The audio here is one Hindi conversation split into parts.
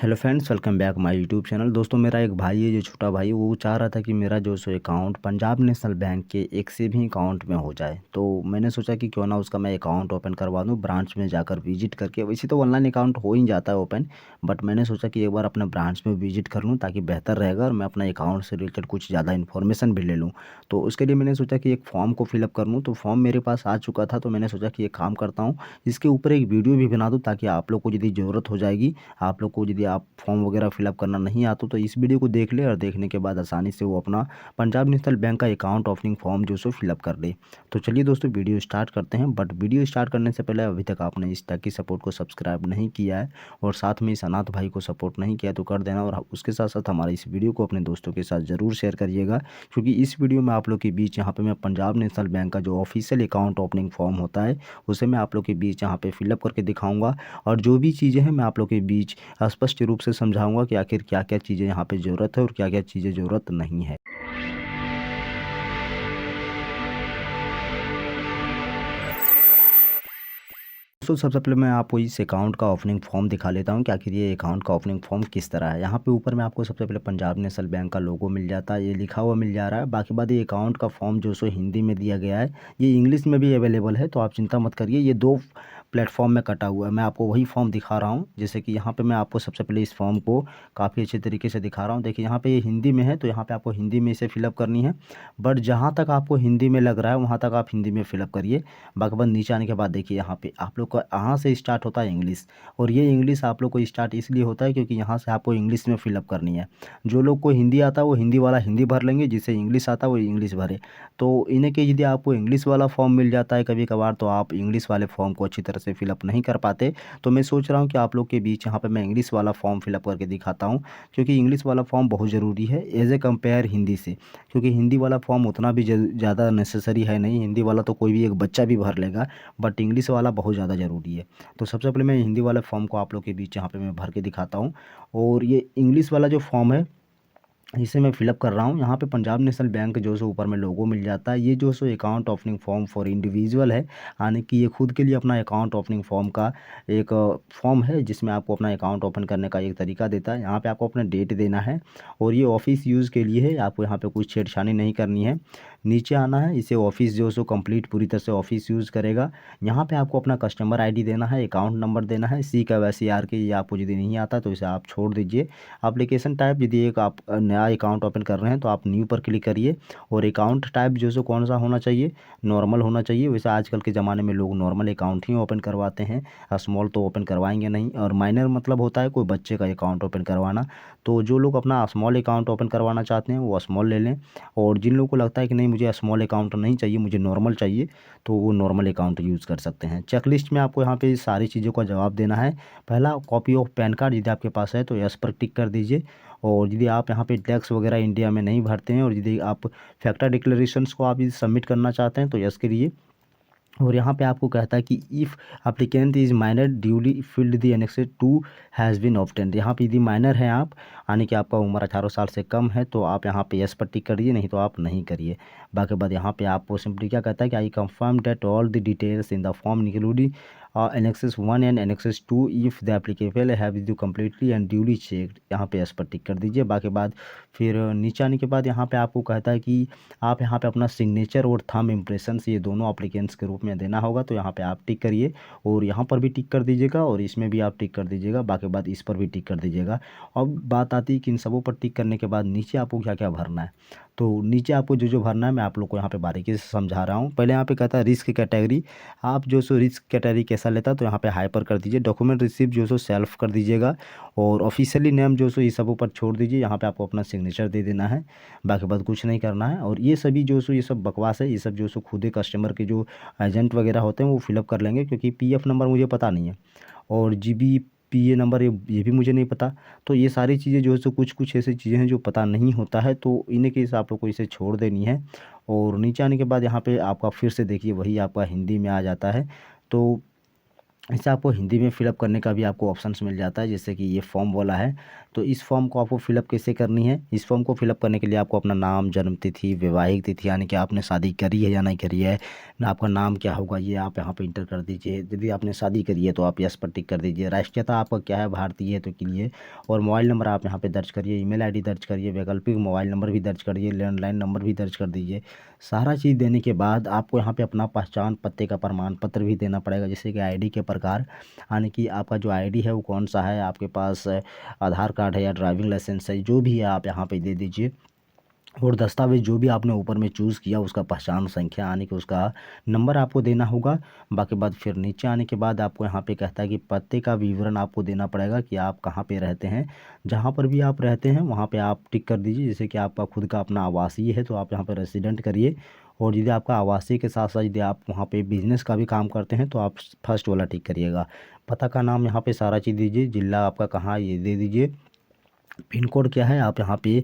Hello friends, welcome back my YouTube channel. दोस्तों, मेरा एक भाई है, जो छोटा भाई है, वो चाह रहा था कि मेरा जो so account Punjab national bank के एक से भी अकाउंट में हो जाए। तो मैंने सोचा कि क्यों ना उसका मैं अकाउंट ओपन करवा दूं ब्रांच में जाकर विजिट करके। वैसे तो ऑनलाइन अकाउंट हो ही जाता है ओपन, बट मैंने सोचा कि एक बार अपने ब्रांच में विजिट कर लूँ ताकि बेहतर रहेगा और मैं अपना अकाउंट से रिलेटेड कुछ ज़्यादा इन्फॉर्मेशन भी ले लूँ। तो उसके लिए मैंने सोचा कि एक फॉर्म को फिलअप कर लूँ। तो फॉर्म मेरे पास आ चुका था, तो मैंने सोचा कि एक काम करता हूँ, इसके ऊपर एक वीडियो भी बना दूँ ताकि आप लोग को यदि ज़रूरत हो जाएगी, आप लोग को यदि आप फॉर्म वगैरह फिलअप करना नहीं आता तो इस वीडियो को देख ले और देखने के बाद आसानी से वो अपना पंजाब नेशनल बैंक का अकाउंट ओपनिंग फॉर्म जो सो फिलअप कर ले। तो चलिए दोस्तों, वीडियो स्टार्ट करते हैं। बट वीडियो स्टार्ट करने से पहले अभी तक आपने इस टैकी सपोर्ट को सब्सक्राइब नहीं किया है और साथ में इस अनाथ भाई को सपोर्ट नहीं किया तो कर देना, और उसके साथ साथ हमारे इस वीडियो को अपने दोस्तों के साथ ज़रूर शेयर करिएगा, क्योंकि इस वीडियो में आप लोग के बीच यहाँ पे मैं पंजाब नेशनल बैंक का जो ऑफिशियल अकाउंट ओपनिंग फॉर्म होता है उसे मैं आप लोग के बीच यहाँ पे फिलअप करके दिखाऊंगा, और जो भी चीज़ें हैं मैं आप लोग के बीच स्पष्ट रूप से समझाऊंगा कि आखिर क्या क्या चीज़ें यहाँ पे ज़रूरत है और क्या क्या चीज़ें ज़रूरत नहीं है। दोस्तों, सबसे पहले मैं आपको इस अकाउंट का ओपनिंग फॉर्म दिखा लेता हूँ कि आखिर ये अकाउंट का ओपनिंग फॉर्म किस तरह है। यहाँ पे ऊपर में आपको सबसे पहले पंजाब नेशनल बैंक का लोगो मिल जाता है, ये लिखा हुआ मिल जा रहा है। बाकी बात, ये अकाउंट का फॉर्म जो सो हिंदी में दिया गया है, ये इंग्लिश में भी अवेलेबल है, तो आप चिंता मत करिए। ये दो प्लेटफॉर्म में कटा हुआ है, मैं आपको वही फॉर्म दिखा रहा हूँ। जैसे कि यहाँ पे मैं आपको सबसे पहले इस फॉर्म को काफ़ी अच्छे तरीके से दिखा रहा हूँ। देखिए, यहाँ पे ये हिंदी में है, तो यहाँ पे आपको हिंदी में इसे फिलअप करनी है। बट जहाँ तक आपको हिंदी में लग रहा है वहाँ तक आप हिंदी में फिलअप करिए। बाकी बात, नीचे आने के बाद देखिए, यहाँ पे आप लोग का यहाँ से स्टार्ट होता है इंग्लिश, और ये इंग्लिश आप लोग को स्टार्ट इसलिए होता है क्योंकि यहाँ से आपको इंग्लिश में फिलअप करनी है। जो लोग को हिंदी आता है वो हिंदी वाला हिंदी भर लेंगे, जिसे इंग्लिश आता है वो इंग्लिश भरे। तो इन्हें के यदि आपको इंग्लिश वाला फॉर्म मिल जाता है कभी कभार, तो आप इंग्लिश वाले फॉर्म को अच्छी तरह से फिलअप नहीं कर पाते। तो मैं सोच रहा हूँ कि आप लोग के बीच यहाँ पे मैं इंग्लिश वाला फॉर्म फिलअप करके दिखाता हूँ, क्योंकि इंग्लिश वाला फॉर्म बहुत ज़रूरी है एज ए कंपेयर हिंदी से। क्योंकि हिंदी वाला फॉर्म उतना भी ज़्यादा नेसेसरी है नहीं, हिंदी वाला तो कोई भी एक बच्चा भी भर लेगा, बट इंग्लिश वाला बहुत ज़्यादा ज़रूरी है। तो सबसे पहले मैं हिंदी वाले फॉर्म को आप लोग के बीच यहाँ पे मैं भर के दिखाता हूँ। और ये इंग्लिश वाला जो फॉर्म है इसे मैं फिलअप कर रहा हूँ। यहाँ पे पंजाब नेशनल बैंक जो सो ऊपर में लोगो मिल जाता है। ये जो so account opening form for individual है, यानी कि ये खुद के लिए अपना अकाउंट ओपनिंग फॉर्म का एक फॉर्म है, जिसमें आपको अपना अकाउंट ओपन करने का एक तरीका देता है। यहाँ पे आपको अपना डेट देना है, और ये ऑफिस यूज़ के लिए है, आपको यहाँ पे कुछ छेड़छानी नहीं करनी है। नीचे आना है, इसे ऑफिस जो सो कंप्लीट पूरी तरह से ऑफिस यूज़ करेगा। यहाँ पे आपको अपना कस्टमर आईडी देना है, अकाउंट नंबर देना है, सी का वैसे आर के, ये आपको यदि नहीं आता तो इसे आप छोड़ दीजिए। एप्लीकेशन टाइप, यदि एक आप नया अकाउंट ओपन कर रहे हैं तो आप न्यू पर क्लिक करिए। और अकाउंट टाइप जो सो कौन सा होना चाहिए, नॉर्मल होना चाहिए। वैसे आजकल के ज़माने में लोग नॉर्मल अकाउंट ही ओपन करवाते हैं, स्मॉल तो ओपन करवाएंगे नहीं। और माइनर मतलब होता है कोई बच्चे का अकाउंट ओपन करवाना। तो जो लोग अपना स्मॉल अकाउंट ओपन करवाना चाहते हैं वो स्मॉल ले लें, और जिन लोगों को लगता है कि नहीं मुझे स्मॉल अकाउंट नहीं चाहिए, मुझे नॉर्मल चाहिए, तो वो नॉर्मल अकाउंट यूज़ कर सकते हैं। चेकलिस्ट में आपको यहाँ पे सारी चीज़ों का जवाब देना है। पहला, कॉपी ऑफ पैन कार्ड यदि आपके पास है तो यस पर टिक कर दीजिए। और यदि आप यहाँ पे टैक्स वगैरह इंडिया में नहीं भरते हैं, और यदि आप फैक्टर डिक्लेरेशंस को आप सबमिट करना चाहते हैं तो यस करिए। और यहाँ पे आपको कहता है कि if applicant is minor duly filled the annexed to has been obtained. यहाँ पे यदि माइनर हैं आप, यानी कि आपका उम्र 18 साल से कम है, तो आप यहाँ पे यस पर टिक करिए, नहीं तो आप नहीं करिए। बाकी बाद यहाँ पे आपको सिंपली क्या कहता है कि I confirm that all the details in the form including annexes 1 and annexes 2 if the applicable have you completely and duly checked. यहाँ पे यस पर टिक कर दीजिए। बाकी बाद फिर नीचे आने के बाद यहाँ पे आपको कहता है कि आप यहाँ पे अपना सिग्नेचर और थंब इम्प्रेशंस ये दोनों एप्लीकेंट्स के रूप में देना होगा, तो यहाँ पे आप टिक करिए। और यहाँ पर भी टिक कर दीजिएगा, और इसमें भी आप टिक कर दीजिएगा। बाकी बाद इस पर भी टिक कर दीजिएगा। अब बात आती है कि इन सबों पर टिक करने के बाद नीचे आपको क्या क्या भरना है। तो नीचे आपको जो जो भरना है मैं आप लोग को यहाँ पे बारीकी से समझा रहा हूँ। पहले यहाँ पे कहता है रिस्क कैटेगरी, आप जो सो रिस्क कैटेगरी कैसा लेता है तो यहाँ पे हाइपर कर दीजिए। डॉक्यूमेंट रिसीव जो सो सेल्फ कर दीजिएगा, और ऑफिशियली नेम जो सो ये सब ऊपर छोड़ दीजिए। यहाँ पे आपको अपना सिग्नेचर दे देना है, बाकी बात कुछ नहीं करना है। और ये सभी जो सो ये सब बकवास है, ये सब जो सो खुद ही कस्टमर के जो एजेंट वगैरह होते हैं वो फिलअप कर लेंगे, क्योंकि पीएफ नंबर मुझे पता नहीं है, और जीबी पीए नंबर ये भी मुझे नहीं पता। तो ये सारी चीज़ें जो है सो कुछ कुछ ऐसी चीज़ें हैं जो पता नहीं होता है, तो इन्हीं के हिसाब आप लोग को इसे छोड़ देनी है। और नीचे आने के बाद यहाँ पे आपका फिर से देखिए वही आपका हिंदी में आ जाता है। तो इसे आपको हिंदी में फ़िलअप करने का भी आपको ऑप्शंस मिल जाता है, जैसे कि ये फॉर्म वाला है। तो इस फॉर्म को आपको फ़िलअप कैसे करनी है, इस फॉर्म को फ़िलअप करने के लिए आपको अपना नाम, जन्म तिथि, वैवाहिक तिथि यानी कि आपने शादी करी है या नहीं करी है, ना आपका नाम क्या होगा ये आप यहाँ पे इंटर कर दीजिए। यदि आपने शादी करी है तो आप यस पर टिक कर दीजिए। राष्ट्रीयता आपका क्या है, भारतीय है तो के लिए, और मोबाइल नंबर आप यहाँ पे दर्ज करिए, ईमेल आईडी दर्ज करिए, वैकल्पिक मोबाइल नंबर भी दर्ज करिए, लैंडलाइन नंबर भी दर्ज कर दीजिए। सारा चीज़ देने के बाद आपको यहाँ पे अपना पहचान पते का प्रमाण पत्र भी देना पड़ेगा, जैसे कि आईडी के प्रकार, यानी कि आपका जो आईडी है वो कौन सा है, आपके पास आधार कार्ड है या ड्राइविंग लाइसेंस है, जो भी है आप यहाँ पे दे दीजिए। और दस्तावेज़ जो भी आपने ऊपर में चूज़ किया उसका पहचान संख्या यानी कि उसका नंबर आपको देना होगा। बाकी बात फिर नीचे आने के बाद आपको यहाँ पे कहता है कि पते का विवरण आपको देना पड़ेगा कि आप कहाँ पे रहते हैं। जहाँ पर भी आप रहते हैं वहाँ पे आप टिक कर दीजिए, जैसे कि आपका खुद का अपना आवासीय है तो आप यहाँ पे रेसिडेंट करिए, और यदि आपका आवासीय के साथ साथ यदि आप वहाँ पे बिजनेस का भी काम करते हैं तो आप फर्स्ट वाला टिक करिएगा। पता का नाम यहाँ पे सारा चीज़ दीजिए, जिला आपका कहाँ ये दे दीजिए, पिन कोड क्या है आप यहाँ पे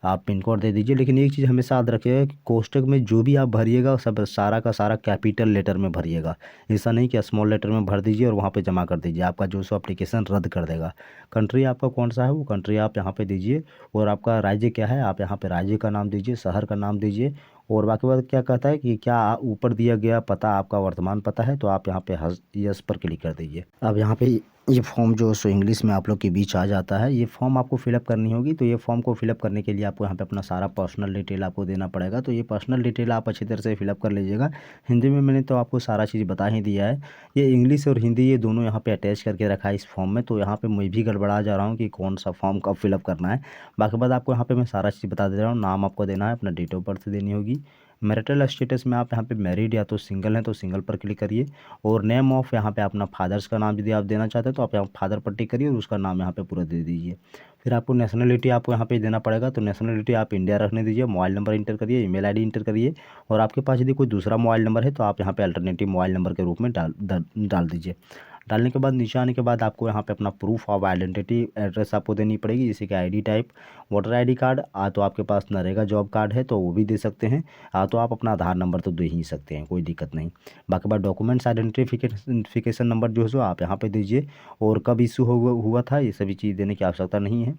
आप पिन कोड दे दीजिए। लेकिन एक चीज़ हमेशा याद रखिएगा कि कोष्टक में जो भी आप भरिएगा सब सारा का सारा कैपिटल लेटर में भरिएगा। ऐसा नहीं कि स्मॉल लेटर में भर दीजिए और वहाँ पे जमा कर दीजिए, आपका जो सो एप्लीकेशन रद्द कर देगा। कंट्री आपका कौन सा है वो कंट्री आप यहाँ पे दीजिए, और आपका राज्य क्या है आप यहाँ पे राज्य का नाम दीजिए, शहर का नाम दीजिए। और बाकी बात क्या कहता है कि क्या ऊपर दिया गया पता आपका वर्तमान पता है, तो आप यहाँ पे यस पर क्लिक कर दीजिए। अब यहाँ पे ये फॉर्म जो सो इंग्लिश में आप लोग के बीच आ जाता है, ये फॉर्म आपको फिलअप करनी होगी। तो ये फॉर्म को फिलअप करने के लिए आपको यहाँ पे अपना सारा पर्सनल डिटेल आपको देना पड़ेगा। तो ये पर्सनल डिटेल आप अच्छी तरह से फिलअप कर लीजिएगा। हिंदी में मैंने तो आपको सारा चीज़ बता ही दिया है, ये इंग्लिश और हिंदी ये दोनों यहाँ पे अटैच करके रखा है इस फॉर्म में। तो यहाँ पे मैं भी गड़बड़ा जा रहा हूँ कि कौन सा फॉर्म कब फिलअप करना है। बाकी बात आपको यहाँ पे मैं सारा चीज़ बता दे रहा हूँ। नाम आपको देना है, अपना डेट ऑफ बर्थ देनी होगी, मैरिटल स्टेटस में आप यहाँ पे मैरिड या तो सिंगल हैं तो सिंगल पर क्लिक करिए, और नेम ऑफ यहाँ पे अपना फादर्स का नाम यदि आप देना चाहते हैं तो आप यहाँ फादर पर टिक करिए और उसका नाम यहाँ पे पूरा दे दीजिए। फिर आपको नेशनलिटी आपको यहाँ पे देना पड़ेगा, तो नेशनलिटी आप इंडिया रखने दीजिए। मोबाइल नंबर इंटर करिए, ईमेल आईडी इंटर करिए, और आपके पास यदि कोई दूसरा मोबाइल नंबर है तो आप यहाँ पे अल्टरनेटिव मोबाइल नंबर के रूप में डाल दीजिए। डालने के बाद नीचे आने के बाद आपको यहाँ पे अपना प्रूफ ऑफ आइडेंटिटी एड्रेस आपको देनी पड़ेगी, जैसे कि ID type voter ID card, तो आपके पास नरेगा जॉब कार्ड है तो वो भी दे सकते हैं, तो आप अपना आधार नंबर तो दे ही सकते हैं, कोई दिक्कत नहीं। बाकी बात डॉक्यूमेंट्स आइडेंटिफिकेशन नंबर जो है सो आप यहाँ पे दीजिए, और कब इशू हुआ था ये सभी चीज़ देने की आवश्यकता नहीं है।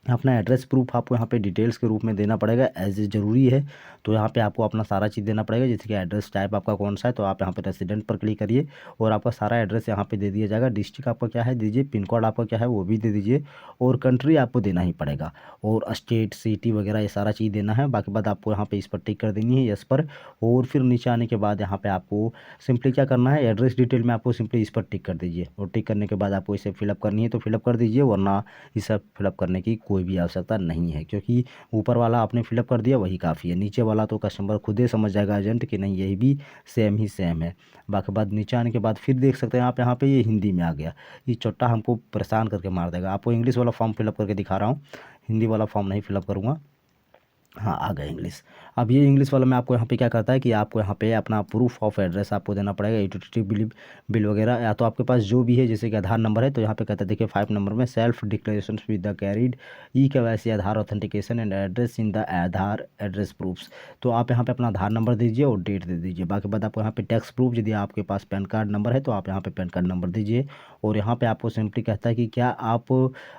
अपना एड्रेस प्रूफ आपको यहाँ पे डिटेल्स के रूप में देना पड़ेगा, एज ज़रूरी है। तो यहाँ पे आपको अपना सारा चीज़ देना पड़ेगा, जैसे कि एड्रेस टाइप आपका कौन सा है तो आप यहाँ पे रेसिडेंट पर क्लिक करिए, और आपका सारा एड्रेस यहाँ पे दे दिया जाएगा। डिस्ट्रिक्ट आपका क्या है दीजिए, पिन कोड आपका क्या है वो भी दे दीजिए, और कंट्री आपको देना ही पड़ेगा, और स्टेट सिटी वगैरह ये सारा चीज़ देना है। बाकी बात आपको यहाँ पे इस पर टिक कर देनी है, यस पर। और फिर नीचे आने के बाद यहाँ पे आपको सिंपली क्या करना है, एड्रेस डिटेल में आपको सिंपली इस पर टिक कर दीजिए, और टिक करने के बाद आपको इसे फिलअप करनी है तो फिलअप कर दीजिए, वरना इसे फिलअप करने की कोई भी आवश्यकता नहीं है, क्योंकि ऊपर वाला आपने फिलअप कर दिया वही काफ़ी है। नीचे वाला तो कस्टमर खुद ही समझ जाएगा एजेंट कि नहीं यही भी सेम ही सेम है। बाकी बाद नीचे आने के बाद फिर देख सकते हैं आप यहाँ पे ये हिंदी में आ गया, ये चोट्टा हमको परेशान करके मार देगा। आपको इंग्लिश वाला फॉर्म फिलअप करके दिखा रहा हूँ, हिंदी वाला फॉर्म नहीं फिलअप करूँगा। हाँ आ गया इंग्लिश। अब ये इंग्लिश वाला में आपको यहाँ पे क्या करता है कि आपको यहाँ पे अपना प्रूफ ऑफ एड्रेस आपको देना पड़ेगा, यूटिलिटी बिल वगैरह, या तो आपके पास जो भी है, जैसे कि आधार नंबर है तो यहाँ पे कहता है देखिए 5 नंबर में self declaration with the carried KYC Aadhaar authentication and address in the Aadhaar address proofs. तो आप यहाँ पे अपना आधार नंबर दीजिए और डेट दे दीजिए। बाकी बात आपको यहाँ पे टैक्स प्रूफ, यदि आपके पास पैन कार्ड नंबर है तो आप यहाँ पे पैन कार्ड नंबर दीजिए, और यहाँ पे आपको सिंपली कहता है कि क्या आप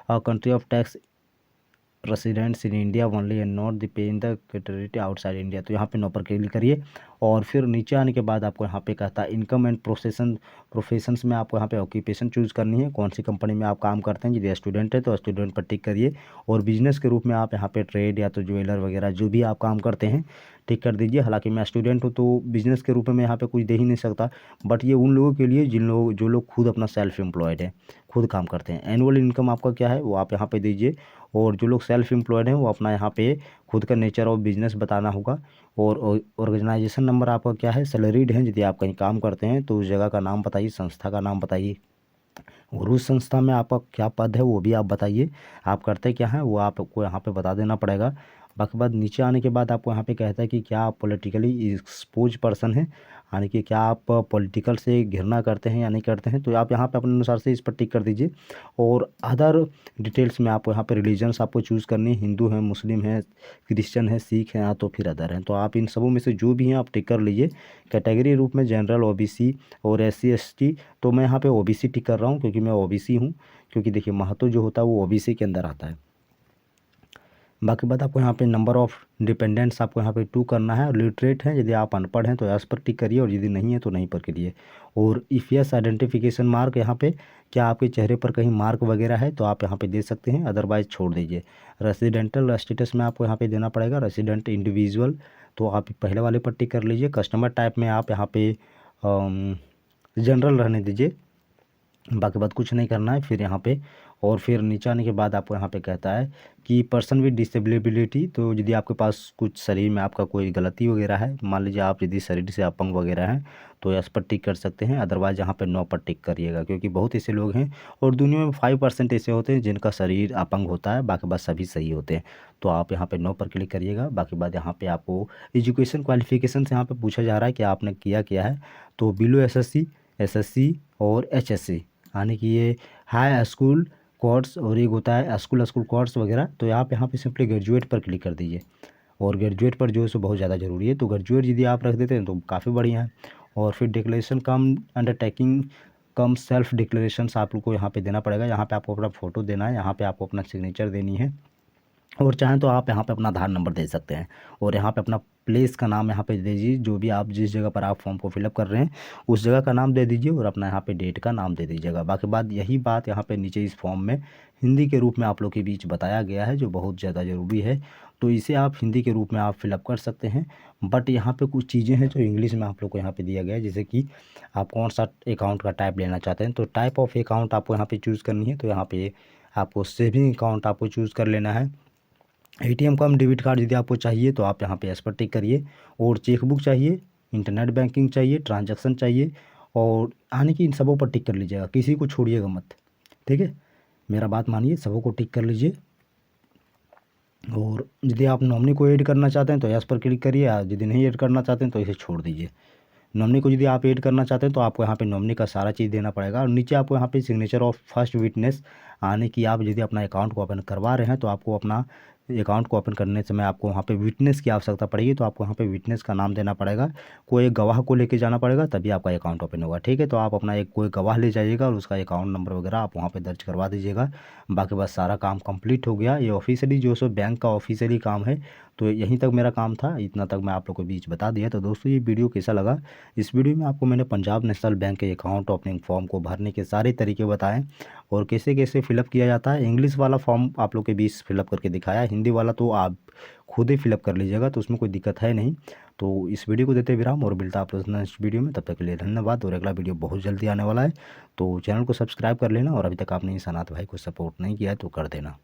country of tax residents in India only and not the pay in the category outside India, तो यहाँ पे नो पर क्लिक करिए। और फिर नीचे आने के बाद आपको यहाँ पे कहता है इनकम एंड प्रोफेशंस में आपको यहाँ पे ऑक्यूपेशन चूज़ करनी है, कौन सी कंपनी में आप काम करते हैं। यदि स्टूडेंट है तो स्टूडेंट पर टिक करिए, और बिजनेस के रूप में आप यहाँ पे ट्रेड या तो ज्वेलर वगैरह जो भी आप काम करते हैं टिक कर दीजिए। हालांकि मैं स्टूडेंट हूँ तो बिज़नेस के रूप में यहाँ पे कुछ दे ही नहीं सकता, बट ये उन लोगों के लिए जो लोग खुद अपना सेल्फ एम्प्लॉयड है, खुद काम करते हैं। एनुअल इनकम आपका क्या है वो आप यहाँ पे दीजिए, और जो लोग सेल्फ एम्प्लॉयड हैं वो अपना यहाँ पे खुद का नेचर ऑफ बिजनेस बताना होगा। और ऑर्गेनाइजेशन नंबर आपका क्या है, सैलरीड हैं यदि आप कहीं काम करते हैं तो उस जगह का नाम बताइए, संस्था का नाम बताइए, और उस संस्था में आपका क्या पद है वो भी आप बताइए, आप करते क्या हैं वो आपको यहाँ पे बता देना पड़ेगा। बाकी बाद नीचे आने के बाद आपको यहाँ पे कहता है कि क्या आप पॉलिटिकली एक्सपोज पर्सन हैं, यानी कि क्या आप पॉलिटिकल से घृणा करते हैं या नहीं करते हैं, तो आप यहाँ पे अपने अनुसार से इस पर टिक कर दीजिए। और अदर डिटेल्स में आपको यहाँ पे रिलीजन्स आपको चूज़ करनी है, हिंदू है, मुस्लिम है, क्रिश्चियन है, सिख हैं, या तो फिर अदर हैं। तो आप इन सबों में से जो भी हैं आप टिक कर लीजिए। कैटेगरी रूप में जनरल, ओबीसी और एससी एसटी, तो मैं यहाँ पे ओबीसी टिक कर रहा हूँ क्योंकि मैं ओबीसी हूँ, क्योंकि देखिए महतो जो होता है वो ओबीसी के अंदर आता है। बाकी बात आपको यहाँ पे नंबर ऑफ़ डिपेंडेंट्स आपको यहाँ पे 2 करना है। और लिटरेट हैं, यदि आप अनपढ़ हैं तो यस पर टिक करिए, और यदि नहीं है तो नहीं पर करिए। और इफ़ यस आइडेंटिफिकेशन मार्क, यहाँ पे क्या आपके चेहरे पर कहीं मार्क वगैरह है तो आप यहाँ पे दे सकते हैं, अदरवाइज़ छोड़ दीजिए। रेसिडेंटल स्टेटस में आपको यहाँ पे देना पड़ेगा रेसिडेंट इंडिविजुअल, तो आप पहले वाले पर टिक कर लीजिए। कस्टमर टाइप में आप यहाँ पे जनरल रहने दीजिए, बाकी बात कुछ नहीं करना है। फिर यहाँ पे और फिर नीचे आने के बाद आपको यहाँ पे कहता है कि पर्सन विद डिसेबिलिटी, तो यदि आपके पास कुछ शरीर में आपका कोई गलती वगैरह है, मान लीजिए आप यदि शरीर से अपंग वगैरह हैं तो यस पर टिक कर सकते हैं, अदरवाइज़ यहाँ पे नो पर टिक करिएगा, क्योंकि बहुत ऐसे लोग हैं और दुनिया में 5% ऐसे होते हैं जिनका शरीर अपंग होता है, बाकी बात सभी सही होते हैं। तो आप यहाँ पे नो पर क्लिक करिएगा। बाकी बात यहाँ पे आपको एजुकेशन क्वालिफिकेशन से यहाँ पे पूछा जा रहा है कि आपने किया क्या है, तो बिलो एसएससी, एसएससी और एचएससी, यानी कि ये हाई स्कूल कोर्स और एक होता है स्कूल कोर्स वगैरह। तो आप यहाँ पे सिंपली ग्रेजुएट पर क्लिक कर दीजिए, और ग्रेजुएट पर जो है सो बहुत ज़्यादा ज़रूरी है, तो ग्रेजुएट यदि आप रख देते हैं तो काफ़ी बढ़िया है। और फिर डिक्लेरेशन कम अंडरटेकिंग कम सेल्फ डिक्लेरेशंस आप लोग को यहाँ पे देना पड़ेगा। यहाँ पे आपको अपना फ़ोटो देना है, यहाँ पे आपको अपना सिग्नेचर देनी है, और चाहें तो आप यहाँ पे अपना आधार नंबर दे सकते हैं। और यहाँ पे अपना प्लेस का नाम यहाँ पे दे दीजिए, जो भी आप जिस जगह पर आप फॉर्म को फिलअप कर रहे हैं उस जगह का नाम दे दीजिए, और अपना यहाँ पे डेट का नाम दे दीजिएगा। बाकी बात यही बात यहाँ पे नीचे इस फॉर्म में हिंदी के रूप में आप लोग के बीच बताया गया है, जो बहुत ज़्यादा ज़रूरी है, तो इसे आप हिंदी के रूप में आप फिलअप कर सकते हैं। बट यहाँ पे कुछ चीज़ें हैं जो इंग्लिश में आप लोग को यहाँ पे दिया गया है, जैसे कि आप कौन सा अकाउंट का टाइप लेना चाहते हैं, तो टाइप ऑफ अकाउंट आपको यहाँ पे चूज़ करनी है। तो यहाँ पे आपको सेविंग अकाउंट आपको चूज़ कर लेना है। एटीएम कम डेबिट कार्ड यदि आपको चाहिए तो आप यहाँ पे एस पर टिक करिए। और चेकबुक चाहिए, इंटरनेट बैंकिंग चाहिए, ट्रांजैक्शन चाहिए, और आने की इन सबों पर टिक कर लीजिएगा, किसी को छोड़िएगा मत, ठीक है। मेरा बात मानिए, सबों को टिक कर लीजिए। और यदि आप नॉमिनी को ऐड करना चाहते हैं तो यस पर क्लिक करिए, यदि नहीं ऐड करना चाहते हैं तो इसे छोड़ दीजिए। नॉमिनी को यदि आप ऐड करना चाहते हैं तो आपको यहाँ पे नॉमिनी का सारा चीज़ देना पड़ेगा। और नीचे आपको यहाँ पे सिग्नेचर ऑफ फर्स्ट विटनेस, आने की आप यदि अपना अकाउंट को ओपन करवा रहे हैं तो आपको अपना अकाउंट को ओपन करने समय आपको वहाँ पे विटनेस की आवश्यकता पड़ेगी, तो आपको यहाँ पे विटनेस का नाम देना पड़ेगा। कोई एक गवाह को लेके जाना पड़ेगा, तभी आपका अकाउंट ओपन होगा, ठीक है। तो आप अपना एक कोई गवाह ले जाइएगा और उसका अकाउंट नंबर वगैरह आप वहाँ पे दर्ज करवा दीजिएगा। बाकी बस सारा काम कंप्लीट हो गया। ये ऑफिशियली जो सो बैंक का ऑफिशियली काम है, तो यहीं तक मेरा काम था, इतना तक मैं आप लोग के बीच बता दिया। तो दोस्तों, ये वीडियो कैसा लगा? इस वीडियो में आपको मैंने पंजाब नेशनल बैंक के अकाउंट ओपनिंग फॉर्म को भरने के सारे तरीके बताएं, और कैसे कैसे फिलअप किया जाता है। इंग्लिश वाला फॉर्म आप लोग के बीच फिलअप करके दिखाया, हिंदी वाला तो आप खुद ही फिलअप कर लीजिएगा, तो उसमें कोई दिक्कत है नहीं। तो इस वीडियो को देते विराम, और मिलता आप लोग नेक्स्ट वीडियो में। तब तक के लिए धन्यवाद, और अगला वीडियो बहुत जल्दी आने वाला है। तो चैनल को सब्सक्राइब कर लेना, और अभी तक आपने इस अनाथ भाई को सपोर्ट नहीं किया है तो कर देना।